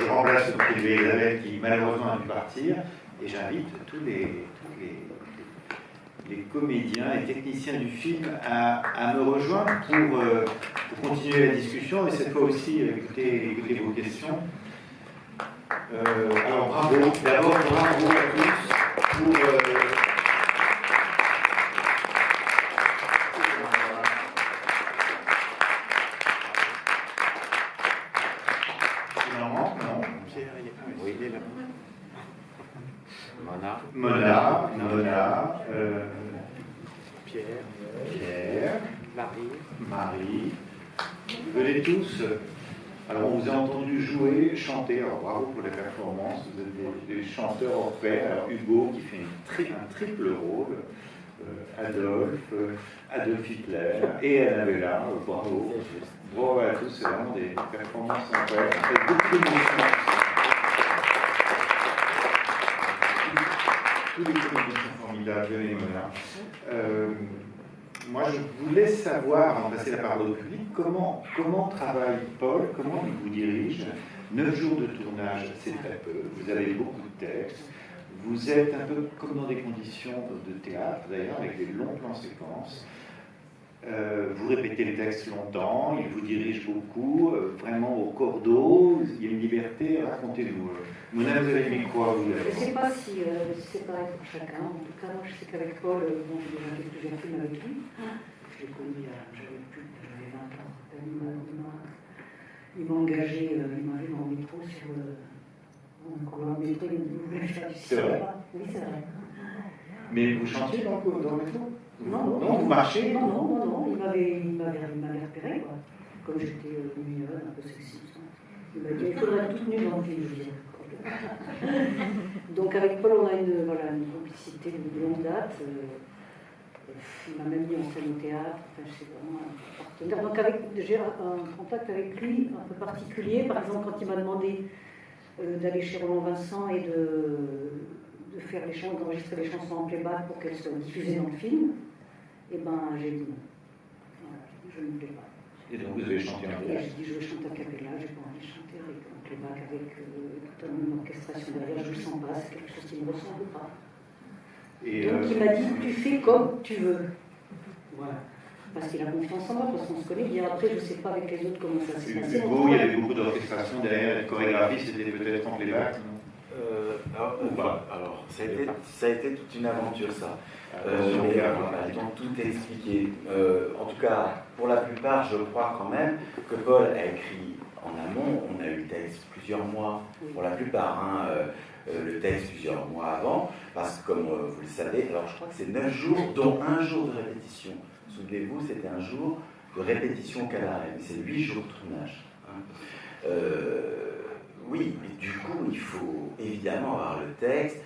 je remplace le prix de Elisabeth qui malheureusement a dû partir, et j'invite tous les comédiens et techniciens du film à me rejoindre pour continuer la discussion, et cette fois aussi écouter vos questions. Alors bravo, d'abord bravo à tous pour Mona, Pierre, Marie. Venez tous. Alors, on vous a entendu jouer, chanter. Alors, bravo pour la performance. Vous êtes des chanteurs hors pair. Alors, Hugo qui fait un triple rôle. Adolf Hitler et Annabella. Bravo. Bravo à tous. C'est vraiment des performances incroyables. Ça fait beaucoup d'émotions. Tous les comédiens sont formidables, venez Mona. Moi, je voulais savoir, avant de passer la parole au public, comment travaille Paul, comment il vous dirige. 9 jours de tournage, c'est très peu. Vous avez beaucoup de textes. Vous êtes un peu comme dans des conditions de théâtre, d'ailleurs, avec des longs plans séquences. Vous répétez les textes longtemps, il vous dirige beaucoup, vraiment au cordeau, il y a une liberté, racontez-nous. Mona, vous avez mis quoi vous? Je ne sais pas si c'est pareil pour chacun. En tout cas, moi je sais qu'avec Paul, bon, j'ai déjà fait plusieurs films avec lui. Je l'ai connu, j'avais 20 ans. Il m'a engagé, il m'a vu en métro sur le couloir de métro, il voulait faire du cinéma. Oui, c'est vrai. Mais vous chantiez dans le métro? Non, vous marchez? Non, il m'avait repéré, quoi. Comme j'étais mignonne, un peu sexy. Il m'a dit, il faudrait tout tenue dans le film, je disais. Donc avec Paul, on a une complicité de longue date. Il m'a même mis en scène au théâtre. Enfin, c'est vraiment un partenaire. Donc j'ai un contact avec lui un peu particulier. Par exemple, quand il m'a demandé d'aller chez Roland Vincent et de faire d'enregistrer les chansons en playback pour qu'elles soient diffusées dans le film, et ben j'ai dit non. Voilà, je ne me plais pas. Et donc vous avez chanté en playback? J'ai dit je veux chanter à cappella, j'ai pas envie de chanter en playback avec toute une orchestration derrière, je ne le sens pas, c'est quelque chose qui ne me ressemble pas. Et donc il m'a dit tu fais comme tu veux. Voilà. Parce qu'il a confiance en moi, parce qu'on se connaît bien. Après, je ne sais pas avec les autres comment ça s'est passé. Hugo, il y avait beaucoup d'orchestration derrière, la chorégraphie, c'était peut-être en playback, non? Alors, ça a été toute une aventure, ça. Donc, tout est expliqué. En tout cas, pour la plupart, je crois quand même que Paul a écrit en amont. On a eu le texte plusieurs mois, pour la plupart, le texte plusieurs mois avant, parce que, comme vous le savez, alors je crois que c'est 9 jours, dont 1 jour de répétition. Souvenez-vous, c'était un jour de répétition au cabaret, mais c'est 8 jours de tournage. Oui, mais du coup, il faut évidemment avoir le texte.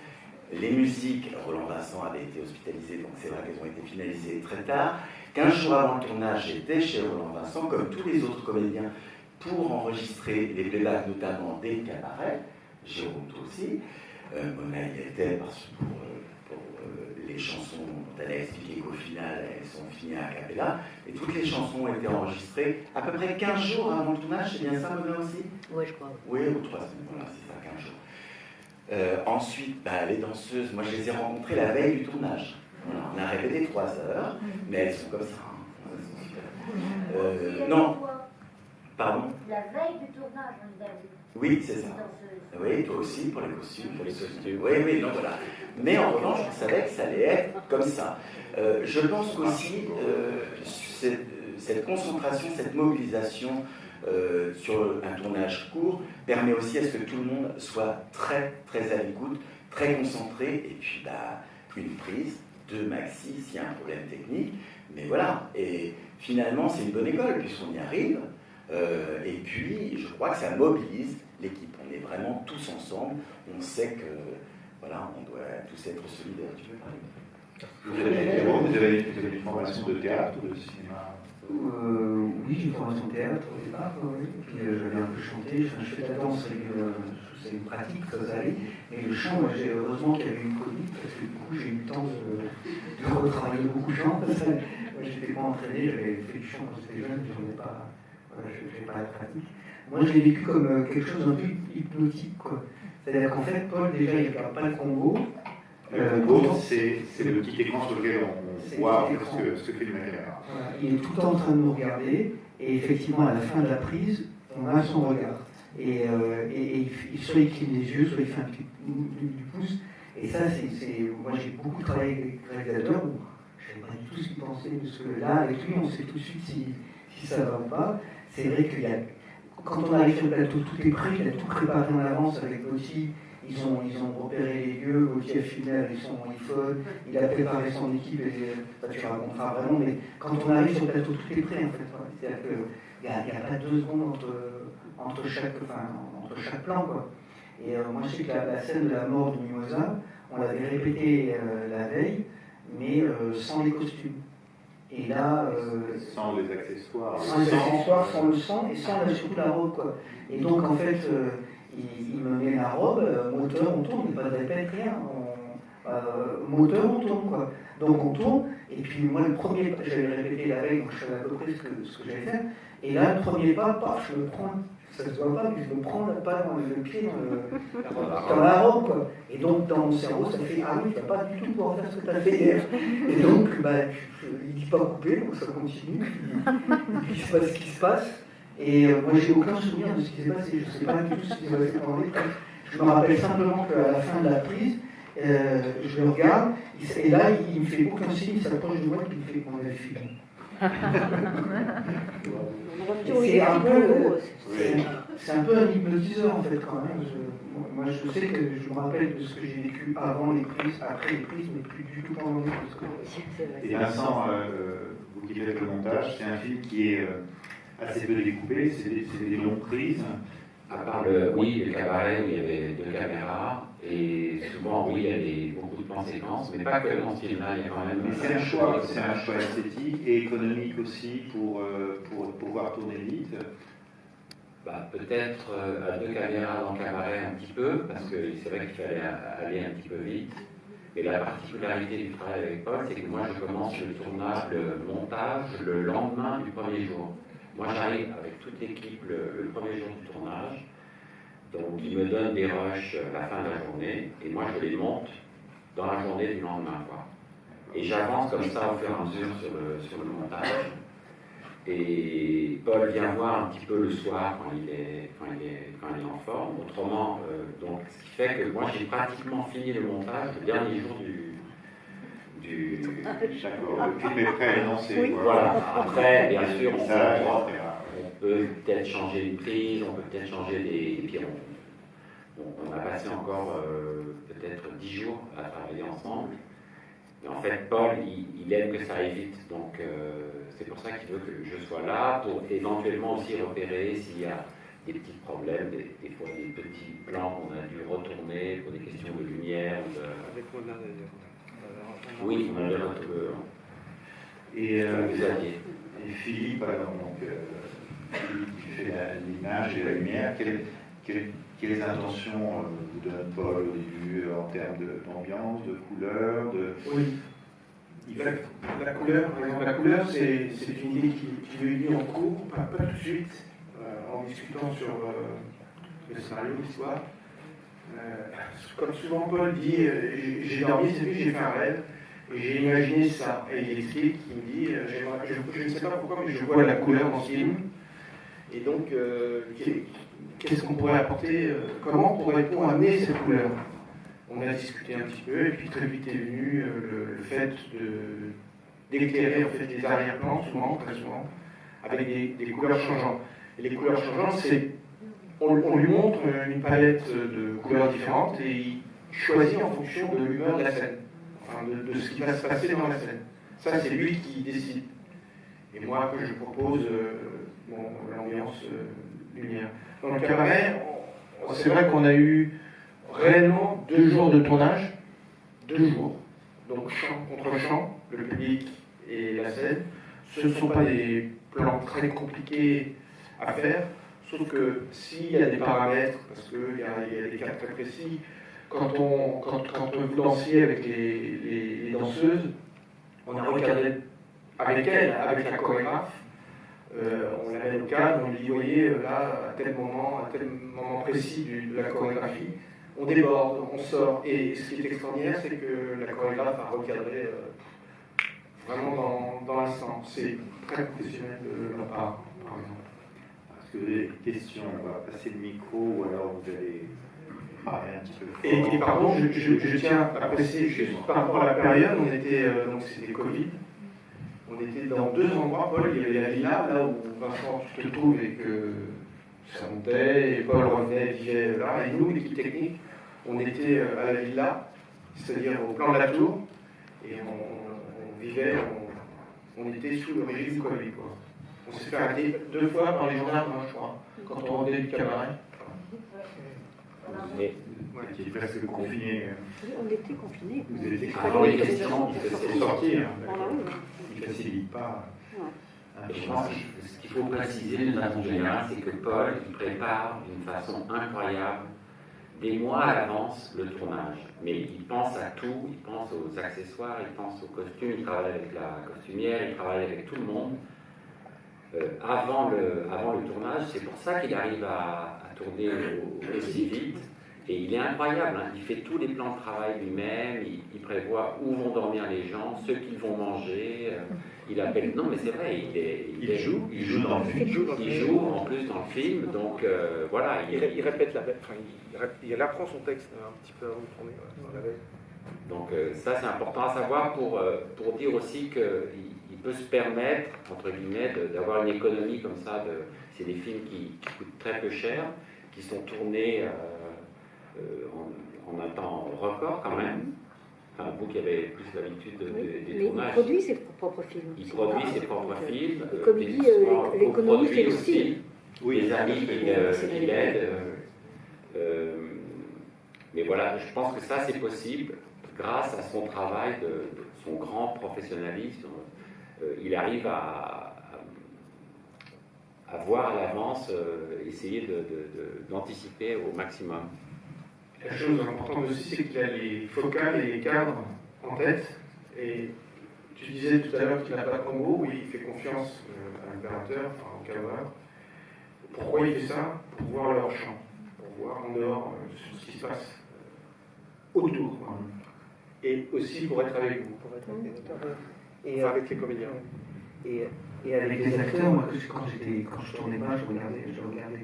Les musiques, Roland Vincent avait été hospitalisé, donc c'est vrai qu'elles ont été finalisées très tard. 15 jours avant le tournage, j'étais chez Roland Vincent, comme tous les autres comédiens, pour enregistrer les playbacks, notamment des cabarets. Jérôme aussi. Mona y était parce que pour les chansons, elle a expliqué qu'au final, elles sont finies à cappella. Et toutes les chansons ont été enregistrées à peu près 15 jours avant le tournage. C'est bien ça, Mona aussi? Oui, je crois. Oui, ou 3 semaines, voilà, c'est ça, 15 jours. Ensuite, les danseuses, moi je les ai rencontrées la veille du tournage. Voilà, on a répété 3 heures, mais elles sont comme ça. Hein. Elles sont super. Non. Pardon? La veille du tournage, on est allé. Oui, c'est ça. Oui, toi aussi, pour les costumes. Oui, non, voilà. Mais en revanche, je savais que ça allait être comme ça. Je pense qu'aussi, cette concentration, cette mobilisation sur un tournage court permet aussi à ce que tout le monde soit très, très à l'écoute, très concentré, et puis une prise, 2 maxi s'il y a un problème technique. Mais voilà, et finalement, c'est une bonne école, puisqu'on y arrive. Et puis, je crois que ça mobilise l'équipe. On est vraiment tous ensemble. On sait que, voilà, on doit tous être solidaires. Tu veux parler? Vous avez une formation de théâtre ou de cinéma? Oui, j'ai une formation de théâtre au départ. Oui. Puis j'avais un peu chanté. Je fais de la danse, c'est une pratique, ça allait. Et le chant, j'ai heureusement qu'il y avait eu une Covid, parce que du coup, j'ai eu le temps de retravailler beaucoup de chant. Parce que je n'étais pas entraîné, j'avais fait du chant quand j'étais jeune, mais j'en ai pas. je vais pas être pratique. Moi, je l'ai vécu comme quelque chose d'un peu hypnotique, quoi. C'est-à-dire qu'en fait, Paul, déjà, il ne regarde pas le Congo. Le Congo, c'est le petit écran sur lequel on voit en fait, ce que fait la caméra. Voilà. Il est tout le temps en train de nous regarder, et effectivement, à la fin de la prise, on a son regard. Et soit il cligne les yeux, soit il fait un petit du pouce. Et ça, moi, j'ai beaucoup travaillé avec des réalisateurs où je ne savais pas du tout ce qu'ils pensaient de ce que là, avec lui, on sait tout de suite si ça va ou pas. C'est vrai qu'il y a. Quand on arrive sur le plateau, tout est prêt, il a tout préparé en avance avec Gauthier. Ils ont repéré les lieux, Gauthier a filmé avec son iPhone, il a préparé son équipe, et tu raconteras vraiment, mais quand on arrive sur le plateau, tout est prêt en fait. C'est-à-dire qu'il n'y a pas 2 secondes entre chaque plan, quoi. Et moi je sais que la scène de la mort de Mimosa, on l'avait répétée la veille, mais sans les costumes. Et là, sans les accessoires, sans le sang et sans surtout la robe, quoi. Et donc en fait, il me met la robe, moteur, on tourne, il n'y a pas de répète, rien. Moteur, on tourne, quoi. Donc on tourne, et puis moi le premier, j'avais répété la veille, donc je savais à peu près ce que j'allais faire. Et là, le premier pas, paf, je me prends, ça ne se voit pas, mais je me prends pas dans le pied dans la robe, quoi. Et donc dans mon cerveau, ça fait, ah oui, tu vas pas du tout pouvoir faire ce que tu as fait hier. Et donc, il ne dit pas couper, donc ça continue, et puis il se passe ce qui se passe. Et moi, j'ai aucun souvenir de ce qui s'est passé, je ne sais pas du tout ce qui s'est passé pendant les prises. Je me rappelle simplement qu'à la fin de la prise, je le regarde, et là, il me fait aucun signe, il s'approche de moi, et il me fait qu'on avait fini. C'est un peu un hypnotiseur en fait quand même. Moi je sais que je me rappelle de ce que j'ai vécu avant les prises, après les prises, mais plus du tout pendant les prises. Et Vincent, vous qui faites le montage, c'est un film qui est assez peu découpé, c'est des longues prises. À part le cabaret où il y avait 2 caméras, et souvent, oui, il y a beaucoup de plans séquences, mais pas que dans ce film-là, il y a quand même. Mais c'est un choix esthétique et économique aussi pour pouvoir tourner vite. Peut-être à 2 caméras dans le cabaret un petit peu, parce que c'est vrai qu'il fallait aller un petit peu vite. Et la particularité du travail avec Paul, c'est que moi je commence le tournage, le montage, le lendemain du premier jour. Moi j'arrive avec toute l'équipe le premier jour du tournage, donc il me donne des rushs à la fin de la journée, et moi je les monte dans la journée du lendemain, quoi. Et j'avance comme ça au fur et à mesure sur le montage. Et Paul vient voir un petit peu le soir quand il est en forme. Autrement, donc, ce qui fait que moi j'ai pratiquement fini le montage le dernier jour du... D'accord, le film est prêt à annoncer. Oui. Voilà. Après, bien sûr, on peut peut-être changer une prise, on peut peut-être changer des... Et puis on a passé encore peut-être 10 jours à travailler ensemble. Et en fait, Paul, il aime que ça aille vite, donc c'est pour ça qu'il veut que je sois là, pour éventuellement aussi repérer s'il y a des petits problèmes, des fois des petits plans qu'on a dû retourner pour des questions de lumière. Avec Mona d'ailleurs. Oui, on a retrouvé. Et Philippe, alors, donc, Philippe qui fait l'image et la lumière, quelles intentions vous donne Paul au début en termes d'ambiance, de couleur, Oui. La couleur, par exemple, la couleur, c'est une idée qui lui est venue en cours, pas tout de suite, en discutant sur le scénario, l'histoire. Comme souvent Paul dit, j'ai dormi cette nuit, j'ai fait un rêve, et j'ai imaginé ça. Et il explique, il me dit, je ne sais pas pourquoi, mais je vois la couleur dans ce film. Et donc, qu'est-ce qu'on pourrait apporter, comment pourrait-on amener cette couleur? On a discuté un petit peu, et puis très vite est venu le fait d'éclairer en fait, les arrière-plans, très souvent, avec des couleurs changeantes. Et les couleurs changeantes, on lui montre une palette de couleurs différentes, et il choisit en fonction de l'humeur de la scène, enfin de ce qui va se passer dans la scène. Ça, c'est lui qui décide. Et moi, après, je propose l'ambiance lumière. Dans le cabaret, c'est vrai qu'on a eu réellement 2 jours de tournage, 2 jours, donc chant contre chant, le public et la scène. Ce ne sont pas des plans très compliqués à faire, sauf que s'il y a des paramètres, parce qu'il y a des cas très précis, quand vous dansiez avec les danseuses, on a regardé avec elles, avec la chorégraphe, On l'amène au cadre, on lui dit, voyez, là, à tel moment précis de la chorégraphie, on déborde, on sort. Et ce qui est extraordinaire, c'est que la chorégraphe a recadré vraiment dans l'instant. C'est très professionnel de leur part, par exemple. Est-ce que vous avez des questions? On va passer le micro ou alors vous allez parler un petit peu fort. Et pardon, je tiens à préciser juste par rapport à la période, on était, donc c'était Covid, on était dans 2 endroits, Paul, il y avait la villa, là où Vincent tu te trouves et que ça montait, et Paul revenait, vivait là, et nous, l'équipe technique, on était à la villa, c'est-à-dire au plan de la tour, et on vivait, on était sous le régime du Covid, quoi. On s'est fait arrêter 2 fois par les gendarmes, je crois, quand on revenait du cabaret. Et, Qui est presque confiné. On était confinés. Vous étiez alors, les questions, pour sortir. Voilà, oui. Il ne facilite pas. Ouais. je pense que ce qu'il faut préciser d'une façon générale, c'est que Paul il prépare d'une façon incroyable, des mois à l'avance, le tournage. Mais il pense à tout, il pense aux accessoires, il pense aux costumes, il travaille avec la costumière, il travaille avec tout le monde. Avant le tournage, c'est pour ça qu'il arrive à tourner aussi vite. Et il est incroyable, hein. Il fait tous les plans de travail lui-même, il prévoit où vont dormir les gens, ce qu'ils vont manger, il appelle... Non mais c'est vrai, il joue dans le film, il joue en plus dans le film, donc voilà. Il répète il apprend son texte un petit peu avant de tourner, la veille. Donc ça c'est important à savoir pour dire aussi qu'il peut se permettre, entre guillemets, d'avoir une économie comme ça. C'est des films qui coûtent très peu cher, qui sont tournés en un temps record quand même. Enfin, vous qui avez plus l'habitude des tournages. Il produit ses propres films. Il produit ses propres films. Comme il dit, l'économie fait le style. Oui, les amis qui l'aident. Mais voilà, je pense que ça c'est possible grâce à son travail, son grand professionnalisme. Il arrive à voir à l'avance, essayer d'anticiper au maximum. La chose importante aussi, c'est qu'il a les focales et les cadres en tête. Et tu disais tout à l'heure qu'il n'a pas de combo, oui, il fait confiance à l'opérateur, enfin au cadreur. Pourquoi il fait ça? Pour voir leur champ, pour voir en dehors ce qui se passe autour. Et aussi pour être avec vous, pour être avec les auteurs. Et avec les comédiens. Et avec les acteurs, moi, quand je tournais pas, je regardais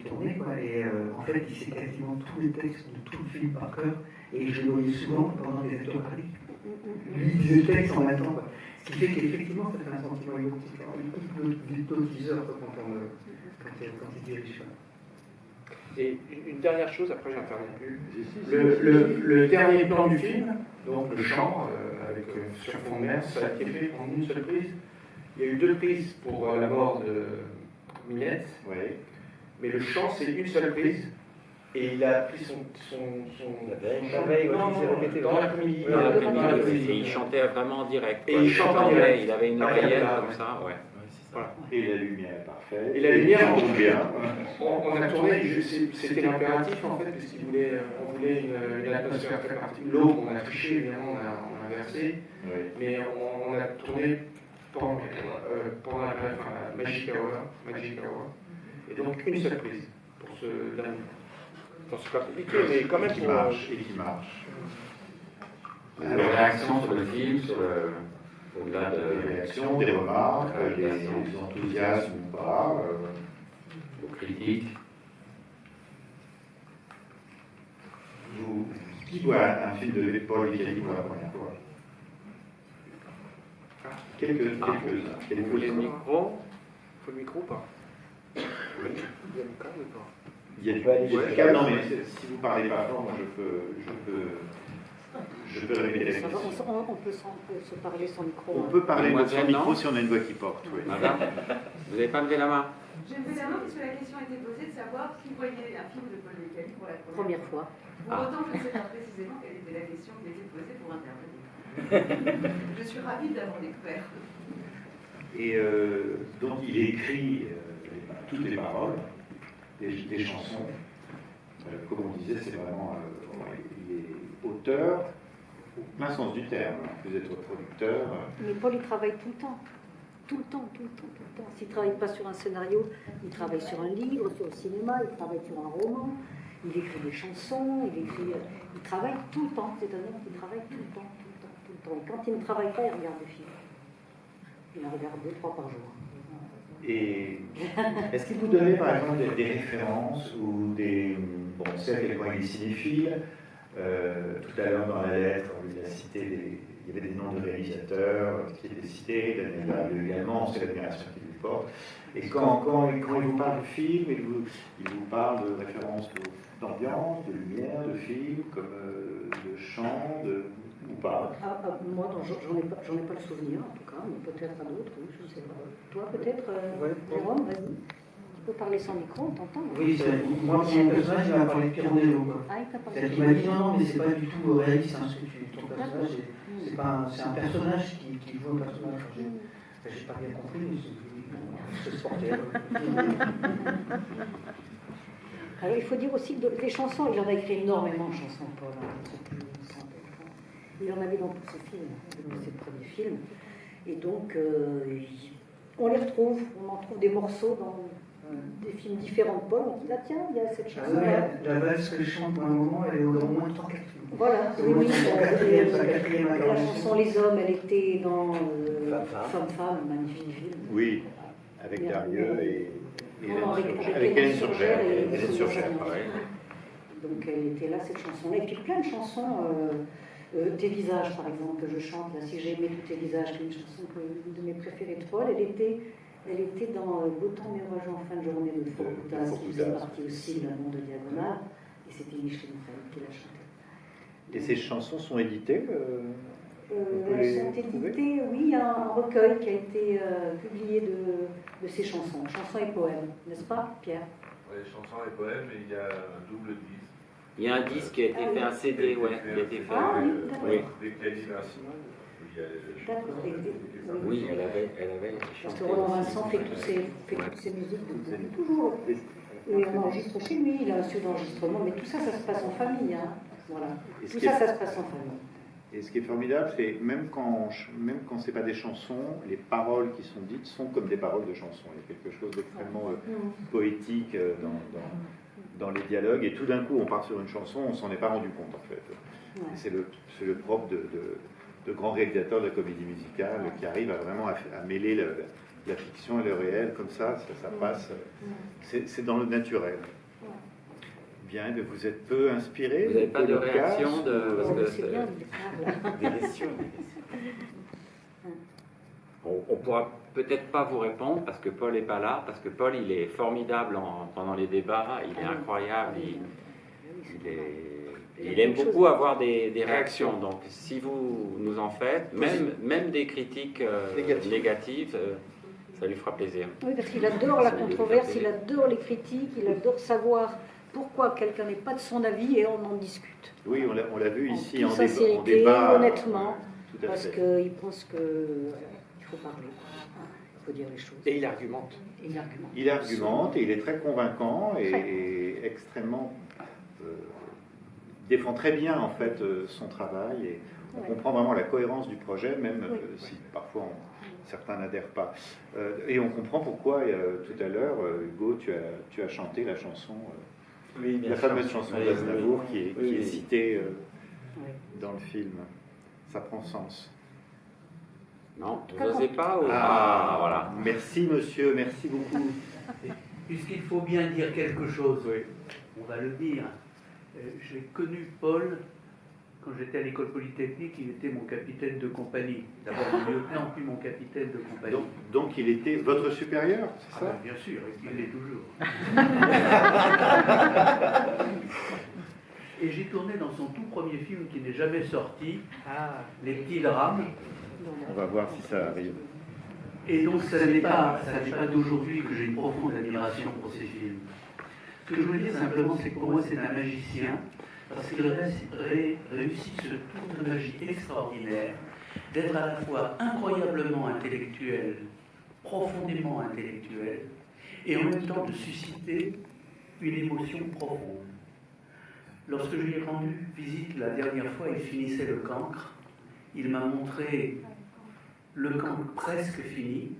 tourner, quoi. Et en fait, il sait quasiment tous les textes de tout le film par cœur. Et je le voyais souvent pendant des acteurs pratiques. Lui, il disait le texte en même temps, quoi. Ce qui fait qu'effectivement, ça fait un sentiment émotif. L'hypnotiseur, quand il dirige. Et une dernière chose, après j'interviens plus. Le dernier plan du film, donc le chant, avec sur fond de mer, ça a été fait en une seule prise. Il y a eu 2 prises pour la mort de Minette, mais le chant c'est une seule prise. Et il a pris son La veille, dans l'après-midi. Et il chantait vraiment en direct. Et il chantait en direct. Il avait une oreillette comme ça, ouais. Voilà. Et la lumière, parfait. Et la lumière, bien. on a tourné, c'était l'impératif en fait, parce qu'on voulait une atmosphère très particulière. L'eau, on a triché, évidemment, on a versé, mais on a tourné pendant la Magic Hour, et donc une seule prise pour ce dernier. C'est pas compliqué, mais quand même qui marche et qui marche. Des réactions sur le film, au-delà Des réactions, des remarques, des enthousiasmes ou pas. aux critiques. Qui voit un film de Paul Vigali pour la première fois? Quelques-uns. Vous voulez le micro? Il faut le micro ou pas? Il y a le câble ou pas? Il y a du câble, non, mais si vous ne parlez pas fort, moi je peux répéter la question. On peut se parler sans micro. On peut parler Mademoiselle, sans micro non si on a une voix qui porte. Oui. Madame, vous n'avez pas levé la main? J'ai levé la main parce que la question a été posée de savoir qui voyait un film de Paul Vigali pour la Première fois. Pour autant, je ne sais pas précisément quelle était la question qui a été posée pour intervenir. Je suis ravie d'avoir découvert. Et donc il écrit toutes les paroles des chansons. Comme on disait, c'est vraiment... il est auteur au plein sens du terme. Vous êtes producteur. Mais Paul, il travaille tout le temps. tout le temps, tout le temps, tout le temps. S'il ne travaille pas sur un scénario, il travaille sur un livre, sur le cinéma, il travaille sur un roman, il écrit des chansons, il travaille tout le temps. C'est un homme qui travaille tout le temps, tout le temps, tout le temps. Et quand il ne travaille pas, il regarde des films. Il en regarde 2-3 par jour. Et est-ce qu'il vous donnait par exemple des références ou des... Bon, on sait à quel point il est cinéphile. Tout à l'heure dans la lettre, on lui a cité il y avait des noms de réalisateurs qui étaient cités, Daniel Darrieux également, c'est l'admiration qu'il lui porte. Et quand il vous parle de film, il vous parle de références d'ambiance, de lumière, de film, comme de chant, ou pas? Moi, j'en ai pas le souvenir, en tout cas, mais peut-être à d'autres, oui, je ne sais pas. Toi, peut-être, Jérôme, vas-y. Tu peux parler sans micro, on t'entend. Oui, moi, mon personnage, il m'a parlé de Pirandello. Ah, il t'a parlé. C'est-à-dire qu'il m'a dit non, mais c'est pas du tout réaliste, hein, ce que ton personnage. C'est un personnage qui joue un personnage. J'ai pas bien compris, mais c'est sportif. Alors, il faut dire aussi que les chansons, il en a écrit énormément de chansons, Paul. Il en avait dans tous ses films, dans ses premiers films. Et donc, on les retrouve, on en trouve des morceaux dans des films différents de Paul. On dit, là, tiens, il y a cette chanson-là. La valse que je chante pour un moment, elle est au moins 3-4 films. Voilà, oui, la chanson Les Hommes, elle était dans Femme, magnifique film. Oui, avec Darrieux et avec Hélène Surgère. Hélène Surgère, pareil. Donc elle était là, cette chanson-là. Et puis plein de chansons, Tes visages par exemple, que je chante, là, Si j'ai aimé tous tes visages, qui est une chanson de mes préférées de Paul. Elle était dans Beau temps mirage en fin de journée de Foucault, qui faisait partie aussi d'un monde de Diagonale. Et c'était Micheline Fay qui l'a chantée. Et ces chansons sont éditées Elles sont éditées, oui, il y a un recueil qui a été publié de ces chansons, chansons et poèmes, n'est-ce pas, Pierre? Oui, chansons et poèmes, et il y a un double disque. Il y a un disque qui a été fait, un CD, ouais, qui a été fait. Oui, Des qualifications. d'accord. Oui, elle avait Parce que chanté. Roland Vincent fait toutes ces musiques depuis toujours. Et on enregistre chez lui, il a un studio d'enregistrement, mais tout ça, ça se passe en famille. Hein. Voilà. Tout ça, ça se passe en famille. Et ce qui est formidable, c'est même quand ce n'est pas des chansons, les paroles qui sont dites sont comme des paroles de chansons. Il y a quelque chose d'extrêmement poétique dans les dialogues. Et tout d'un coup, on part sur une chanson, on s'en est pas rendu compte, en fait. Ouais. C'est le propre de grands réalisateurs de la comédie musicale qui arrivent vraiment à mêler la fiction et le réel. Comme ça passe. C'est dans le naturel. Bien, vous êtes peu inspiré. Vous n'avez pas de réaction parce que c'est bien, des questions. On pourra peut-être pas vous répondre parce que Paul n'est pas là, parce que Paul il est formidable pendant les débats, il est incroyable, il aime beaucoup avoir des réactions. Donc si vous nous en faites, même des critiques négatives, ça lui fera plaisir. Oui, parce qu'il adore la controverse, il adore les critiques, il adore savoir pourquoi quelqu'un n'est pas de son avis et on en discute. Oui, on l'a vu ici en sincérité, débat. Honnêtement, parce qu'il pense qu'il faut parler, il faut dire les choses. Et il argumente. Il argumente et il est très convaincant et extrêmement... défend très bien en fait son travail et on comprend vraiment la cohérence du projet, même si parfois certains n'adhèrent pas. Et on comprend pourquoi tout à l'heure, Hugo, tu as chanté la chanson... la fameuse chanson d'Aznavour qui est citée dans le film. Ça prend sens. Non, vous n'osez pas ou... voilà. Merci monsieur, merci beaucoup. Puisqu'il faut bien dire quelque chose, on va le dire. J'ai connu Paul quand j'étais à l'école polytechnique, il était mon capitaine de compagnie. D'abord mon lieutenant, puis mon capitaine de compagnie. Donc il était votre supérieur, c'est ça? Bien sûr, il l'est toujours. Et j'ai tourné dans son tout premier film qui n'est jamais sorti, Les Petits Drames. On va voir si ça arrive. Et donc ça n'est pas d'aujourd'hui que j'ai une profonde admiration pour ces films. Ce que je veux dire simplement, c'est que pour moi c'est un magicien, parce qu'il réussit ce tour de magie extraordinaire d'être à la fois incroyablement intellectuel, profondément intellectuel, et en même temps de susciter une émotion profonde. Lorsque je lui ai rendu visite la dernière fois, il finissait le cancre. Il m'a montré le cancre presque fini,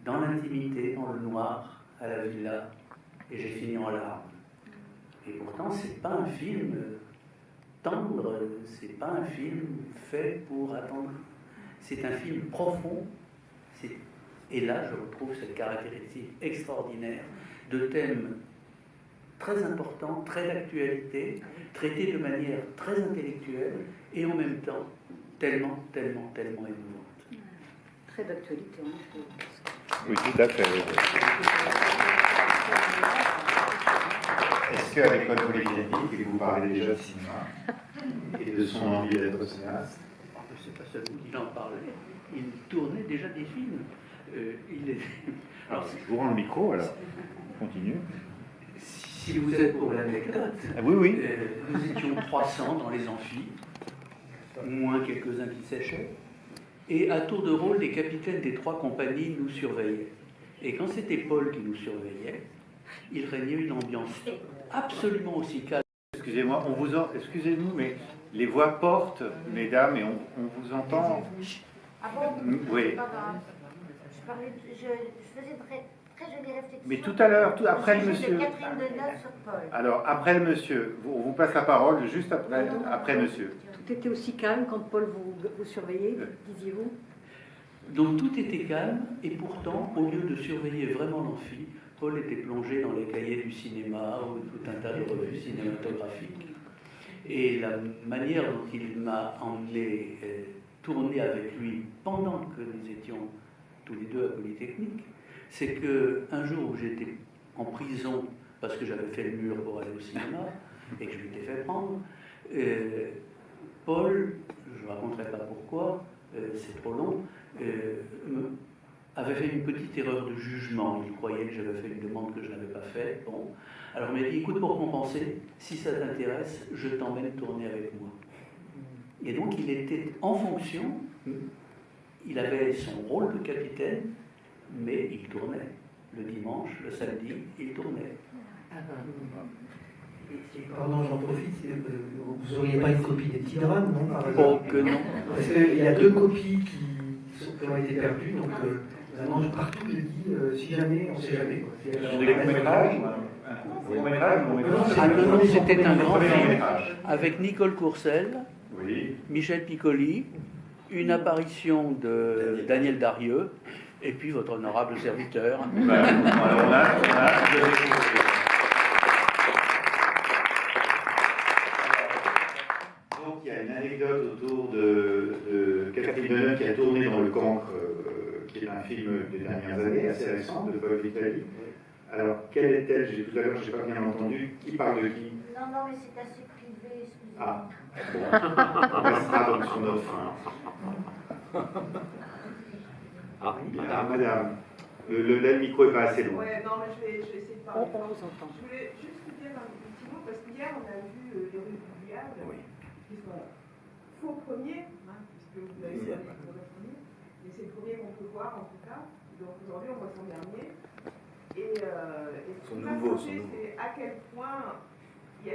dans l'intimité, dans le noir, à la villa, et j'ai fini en larmes. Et pourtant, c'est pas un film tendre, c'est pas un film fait pour attendre. C'est un film profond. Et là, je retrouve cette caractéristique extraordinaire de thèmes très importants, très d'actualité, traités de manière très intellectuelle et en même temps tellement émouvante. Très d'actualité, en effet. Oui, tout à fait. Est-ce qu'à l'école polytechnique, vous parlez déjà de cinéma et de son envie d'être cinéaste? C'est pas seulement qu'il en parlait, il tournait déjà des films. Alors, je vous rends le micro, alors. Continue. Si vous êtes pour l'anecdote, oui, oui. Nous étions 300 dans les amphis, moins quelques-uns qui séchaient, et à tour de rôle, les capitaines des 3 compagnies nous surveillaient. Et quand c'était Paul qui nous surveillait, il régnait une ambiance absolument aussi calme. Excusez-moi, excusez-nous, mais les voix portent, mesdames, et on vous entend. Ah bon? Oui. Pas grave. Je faisais une très jolie réflexion. Mais tout à l'heure, après le monsieur. De Catherine Deneuve sur Paul. Alors, après le monsieur, on vous passe la parole juste après monsieur. Tout était aussi calme quand Paul vous surveillait, disiez-vous? Donc tout était calme, et pourtant, au lieu de surveiller vraiment l'amphi, Paul était plongé dans les cahiers du cinéma ou tout un tas de revues cinématographiques. Et la manière dont il m'a emmené tourner avec lui pendant que nous étions tous les deux à Polytechnique, c'est qu'un jour où j'étais en prison parce que j'avais fait le mur pour aller au cinéma et que je m'étais fait prendre, Paul, je ne raconterai pas pourquoi, c'est trop long, avait fait une petite erreur de jugement. Il croyait que j'avais fait une demande que je n'avais pas faite. Bon. Alors il m'a dit, écoute, pour compenser, si ça t'intéresse, je t'emmène tourner avec moi. Et donc il était en fonction, il avait son rôle de capitaine, mais il tournait. Le dimanche, le samedi, il tournait. Pardon, j'en profite. Vous n'auriez pas une copie des petits drames, non, par exemple? Oh, que non. Parce qu'il y a 2 copies qui ont été perdues, donc vraiment, partout je dis, si jamais, on ne sait jamais. Des courts-métrages? Ah non, c'était un grand film avec Nicole Courcelles, oui. Michel Piccoli, une apparition de Daniel Darieux, et puis votre honorable serviteur. Donc il y a une anecdote autour de Catherine Deneuve qui a tourné dans Le Cancre, qui est un film des dernières années, assez récent, de Paul Vitali. Alors, quelle est-elle? Tout à l'heure, je n'ai pas bien entendu. Qui parle de qui? Non, mais c'est assez privé, excusez-moi. Ah, bon. On restera donc sur notre fin. Ah, madame. Le micro n'est pas assez long. Ouais, non, mais je vais essayer de parler. On vous entend. Je voulais juste vous dire un petit mot, parce qu'hier, on a vu Les Rues du Diable, qui sont faux premiers, puisque vous l'avez vu pour le premier, mais c'est le premier qu'on peut voir en tout cas. Donc aujourd'hui, on voit son dernier. Et ce qui m'a frappé, c'est à quel point il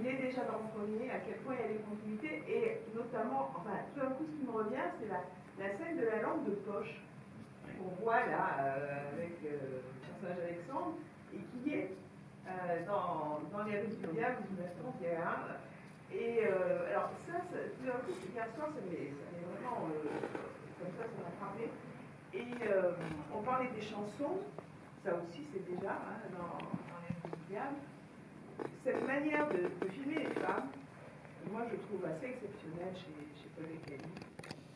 est déjà dans le premier, à quel point il y a des continuités, et notamment, enfin, tout d'un coup, ce qui me revient, c'est la scène de la lampe de poche qu'on voit là avec le personnage Alexandre, et qui est dans Les Rues du Diable, du 1931. Et alors ça, tout d'un coup, hier soir, ça m'est vraiment, comme ça m'a frappé. Et on parlait des chansons, ça aussi c'est déjà dans Les Rues du Diable. Cette manière de filmer les femmes, moi je trouve assez exceptionnelle chez Paul Vitali.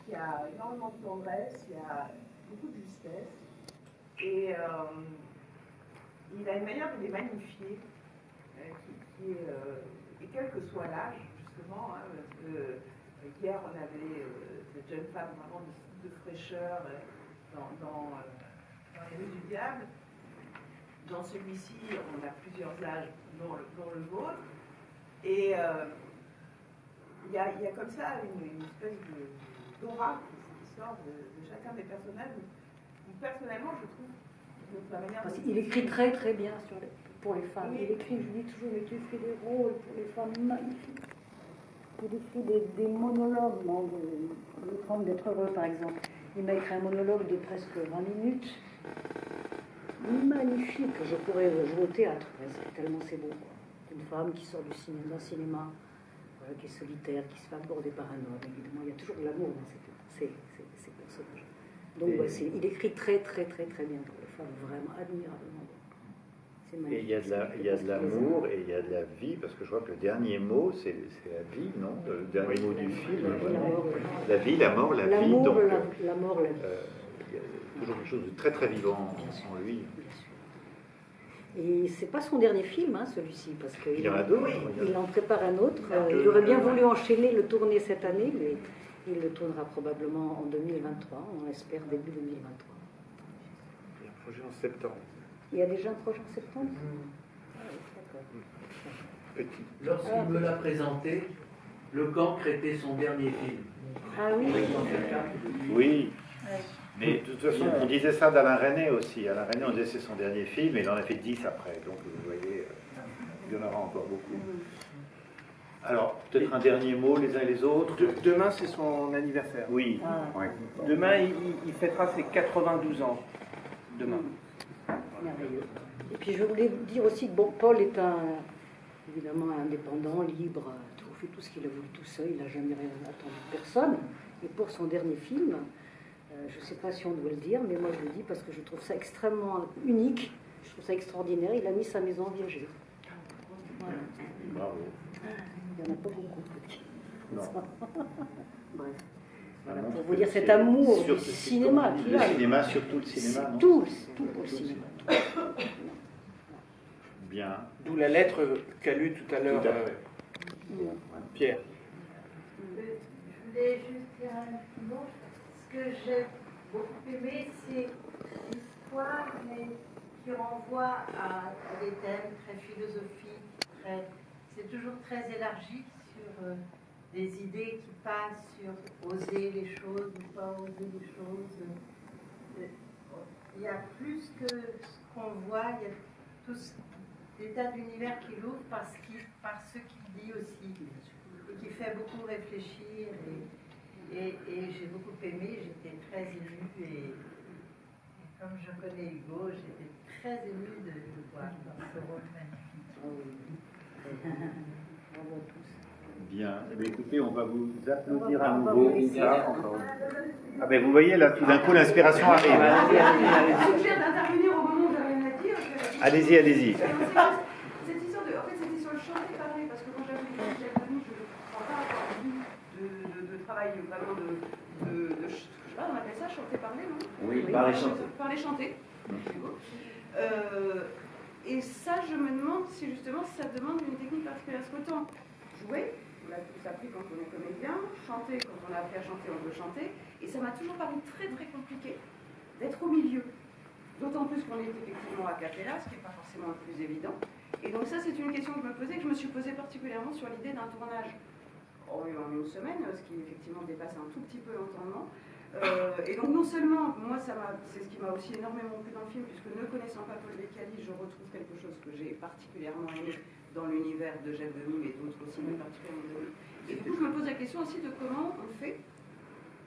Il y a énormément de tendresse, il y a beaucoup de justesse, et il a une manière de les magnifier, qui est, et quel que soit l'âge, justement, parce que hier on avait cette jeune femme vraiment de fraîcheur dans Les Rues du Diable. Dans celui-ci, on a plusieurs âges, dont le vôtre, et il y a comme ça une espèce d'aura qui sort de chacun des personnages. Personnellement, je trouve que la manière... Il écrit très très bien pour les femmes. Il écrit, je dis toujours, il écrit des rôles pour les femmes magnifiques. Il écrit des monologues, le Tremble d'être heureux par exemple. Il m'a écrit un monologue de presque 20 minutes magnifique. Je pourrais jouer au théâtre, presque, tellement c'est beau. Quoi. Une femme qui sort du cinéma, voilà, qui est solitaire, qui se fait aborder par un homme. Évidemment, il y a toujours de l'amour dans ces personnages. Donc, il écrit très, très, très, très bien pour les femmes, vraiment admirablement. Et il y a de l'amour et il y a de la vie, parce que je vois que le dernier mot, c'est la vie, non? Le dernier mot du film. La vie, la mort, la vie. Donc, la mort, la vie. Il y a toujours quelque chose de très, très vivant en lui. Et c'est pas son dernier film, hein, celui-ci, parce qu'il y en a d'autres. Il en prépare un autre. Il aurait bien voulu enchaîner, le tourner cette année, mais il le tournera probablement en 2023. On espère début 2023. Il y a un projet en septembre. Il y a déjà un projet en septembre. Petit. Lorsqu'il me l'a présenté, Le Cancre était son dernier film. Ah oui. Oui. Mais de toute façon, on disait ça d'Alain Resnais aussi. Alain Resnais, on disait c'est son dernier film, et il en a fait 10 après. Donc, vous voyez, il y en aura encore beaucoup. Alors, peut-être un dernier mot, les uns et les autres. Demain, c'est son anniversaire. Oui. Ouais. Demain, il fêtera ses 92 ans. Demain. Merveilleux. Et puis, je voulais dire aussi que bon, Paul est évidemment indépendant, libre, il fait tout ce qu'il a voulu tout seul, il n'a jamais rien attendu de personne. Et pour son dernier film, je ne sais pas si on doit le dire, mais moi je le dis parce que je trouve ça extrêmement unique, je trouve ça extraordinaire. Il a mis sa maison en Virgile. Voilà. Bravo. Il n'y en a pas beaucoup. Non. Bref. Voilà, pour vous dire cet amour du cinéma qu'il a. Le cinéma, surtout le cinéma, non? Tout pour le cinéma. Bien. D'où la lettre qu'a lue tout à l'heure Pierre. Je voulais juste dire un mot. Ce que j'ai beaucoup aimé, c'est l'histoire, mais qui renvoie à des thèmes très philosophiques. C'est toujours très élargi sur des idées qui passent sur oser les choses ou pas oser les choses. Il y a plus que ce qu'on voit, il y a tout des tas d'univers qu'il ouvre par ce qu'il dit aussi, et qui fait beaucoup réfléchir. Et j'ai beaucoup aimé, j'étais très émue, et comme je connais Hugo, j'étais très émue de le voir dans ce rôle magnifique. Bravo à tous. Bien. Eh bien, écoutez, on va vous applaudir à nouveau. Ah ben vous voyez, là, tout d'un coup, l'inspiration arrive. Je suggère d'intervenir au moment où j'avais rien à dire. Allez-y, allez-y. Cette histoire de chanter, parler, parce que quand j'avais dit que j'avais venu, je ne crois pas avoir vu de travail vraiment je sais pas, on appelle ça chanter, parler, non? Oui, parler, chanter. Parler, chanter. Et ça, je me demande si justement ça demande une technique particulière. Parce qu'autant jouer, on l'a tous appris quand on est comédien, chanter, quand on a appris à chanter, on veut chanter. Et ça m'a toujours paru très très compliqué d'être au milieu. D'autant plus qu'on est effectivement à cappella, ce qui n'est pas forcément le plus évident. Et donc ça, c'est une question que je me posais, que je me suis posée particulièrement sur l'idée d'un tournage en une semaine, ce qui effectivement dépasse un tout petit peu l'entendement. Et donc non seulement, moi c'est ce qui m'a aussi énormément plu dans le film, puisque ne connaissant pas Paul Beccali, je retrouve quelque chose que j'ai particulièrement aimé dans l'univers de Jeanne Demy, mais d'autres aussi, mais particulièrement de lui. Et du coup, je me pose la question aussi de comment on fait.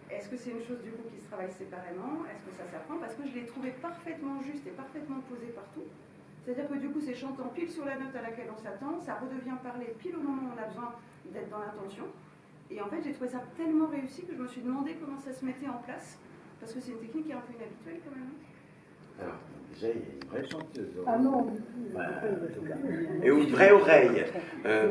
Est-ce que c'est une chose du coup qui se travaille séparément? Est-ce que ça s'apprend? Parce que je l'ai trouvé parfaitement juste et parfaitement posé partout. C'est-à-dire que du coup, c'est chantant pile sur la note à laquelle on s'attend, ça redevient parler pile au moment où on a besoin d'être dans l'intention. Et en fait, j'ai trouvé ça tellement réussi que je me suis demandé comment ça se mettait en place, parce que c'est une technique qui est un peu inhabituelle quand même. Alors, déjà, il y a une vraie chanteuse. Ah non. Et une vraie oreille.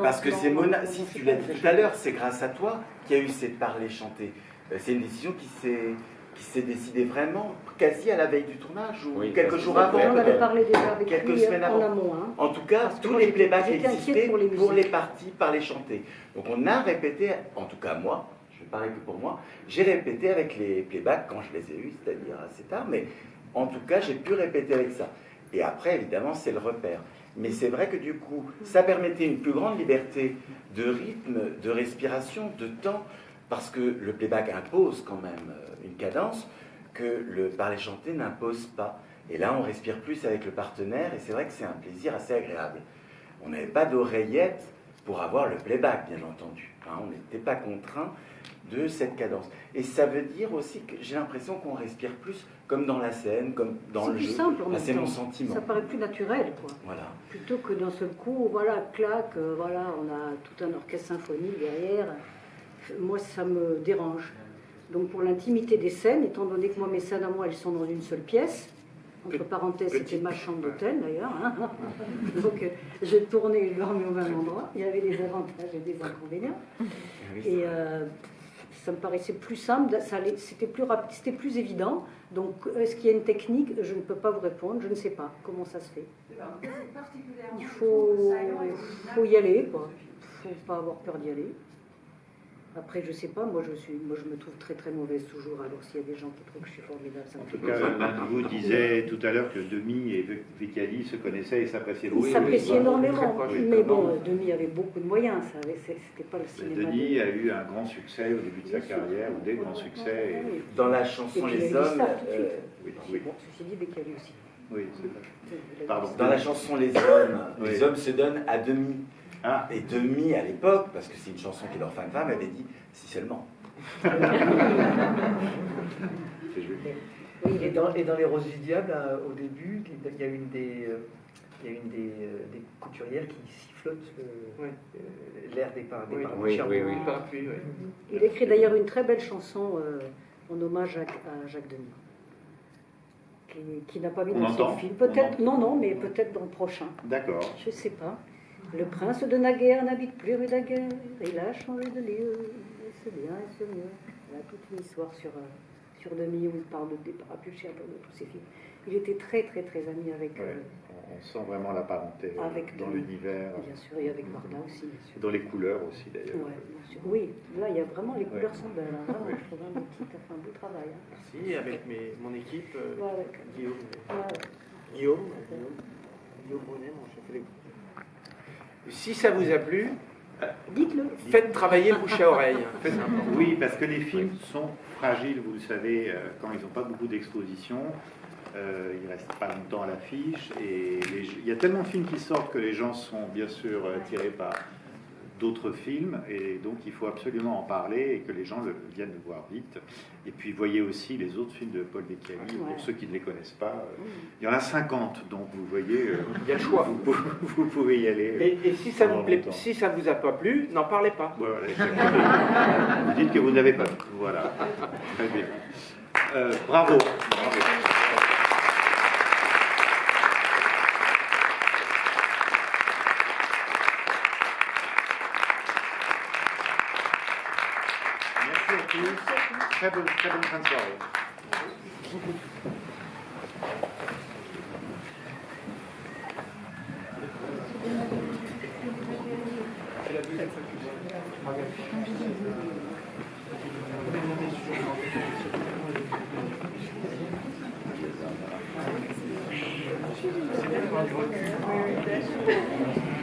Parce que c'est Mona, si tu l'as dit tout à l'heure, c'est grâce à toi qu'il y a eu cette parler-chanter. C'est une décision qui s'est décidée vraiment quasi à la veille du tournage ou quelques jours avant. On avait parlé déjà avec quelques lui semaines avant. En amont. Hein. En tout cas, tous les playbacks existaient pour les musiques. parties parler-chanter. Donc on a répété, en tout cas moi, je vais parler que pour moi, j'ai répété avec les playbacks quand je les ai eus, c'est-à-dire assez tard, mais en tout cas j'ai pu répéter avec ça. Et après, évidemment, c'est le repère. Mais c'est vrai que du coup, ça permettait une plus grande liberté de rythme, de respiration, de temps, parce que le playback impose quand même une cadence que le parler-chanter n'impose pas. Et là, on respire plus avec le partenaire, et c'est vrai que c'est un plaisir assez agréable. On n'avait pas d'oreillettes, pour avoir le playback, bien entendu. Hein, on n'était pas contraint de cette cadence. Et ça veut dire aussi que j'ai l'impression qu'on respire plus comme dans la scène, comme dans le jeu. C'est plus simple en même c'est temps. mon sentiment. Ça paraît plus naturel, quoi. Voilà. Plutôt que d'un seul coup, voilà, clac, voilà, on a tout un orchestre symphonique derrière. Moi, ça me dérange. Donc pour l'intimité des scènes, étant donné que moi, mes scènes à moi, elles sont dans une seule pièce, entre parenthèses, c'était ma chambre d'hôtel d'ailleurs, hein. Donc j'ai tourné et je dormais au même endroit, il y avait des avantages et des inconvénients. Et ça me paraissait plus simple, c'était plus rapide, c'était plus évident. Donc est-ce qu'il y a une technique? Je ne peux pas vous répondre, je ne sais pas comment ça se fait. Il faut y aller, quoi. Il ne faut pas avoir peur d'y aller. Après, je sais pas, moi je me trouve très très mauvaise toujours, alors s'il y a des gens qui trouvent que je suis formidable, ça me fait plaisir. En tout cas, l'un de vous disait tout à l'heure que Demy et Vecchiali se connaissaient et s'appréciaient beaucoup. Ils s'appréciaient énormément, mais bon, Demy avait beaucoup de moyens, c'était pas le cinéma. Denis a eu un grand succès au début de sa carrière, ou des grands succès. Et... Dans la chanson Les Hommes... oui. Bon, ceci dit, Vecchiali aussi. Oui, c'est vrai. Pardon. Dans la chanson Les Hommes, les hommes se donnent à demi. Ah. Et Demy, à l'époque, parce que c'est une chanson qui est leur femme, avait dit si seulement. C'est joli. Oui, et dans Les Roses du Diable, au début, il y a une des couturières qui sifflotent l'air des parapluies. Il écrit d'ailleurs une très belle chanson en hommage à Jacques Demy, qui n'a pas mis dans son film. Peut-être, non, mais peut-être dans le prochain. D'accord. Je sais pas. Le prince de naguère n'habite plus rue Daguerre, il a changé de lieu, et c'est bien et c'est mieux. Il y a toute une histoire sur Demy où il parle des parapluies chers de tous ses films. Il était très très très ami avec... on sent vraiment la parenté dans l'univers. Bien sûr, et avec Varda aussi. Bien sûr. Dans les couleurs aussi d'ailleurs. Ouais, bien sûr. Oui, là il y a vraiment, les couleurs sont belles. Hein. Vraiment, je trouve un petit, a fait un beau travail. Hein. Merci, avec mon équipe, Guillaume. Guillaume Brunet, mon chef de l'équipe. Si ça vous a plu, dites-le. Faites travailler le bouche à oreille. Oui, parce que les films sont fragiles, vous le savez, quand ils n'ont pas beaucoup d'exposition, ils ne restent pas longtemps à l'affiche. Et il y a tellement de films qui sortent que les gens sont bien sûr attirés par d'autres films, et donc il faut absolument en parler et que les gens viennent le voir vite. Et puis voyez aussi les autres films de Paul Vecchiali, pour ceux qui ne les connaissent pas. Il y en a 50, donc vous voyez, il y a le choix. Vous pouvez y aller. Et si ça vous plaît, si ça vous a pas plu, n'en parlez pas. Voilà, vous dites que vous n'avez pas vu. Voilà. Très bien. Bravo. Très bonne fin de soirée. Oui,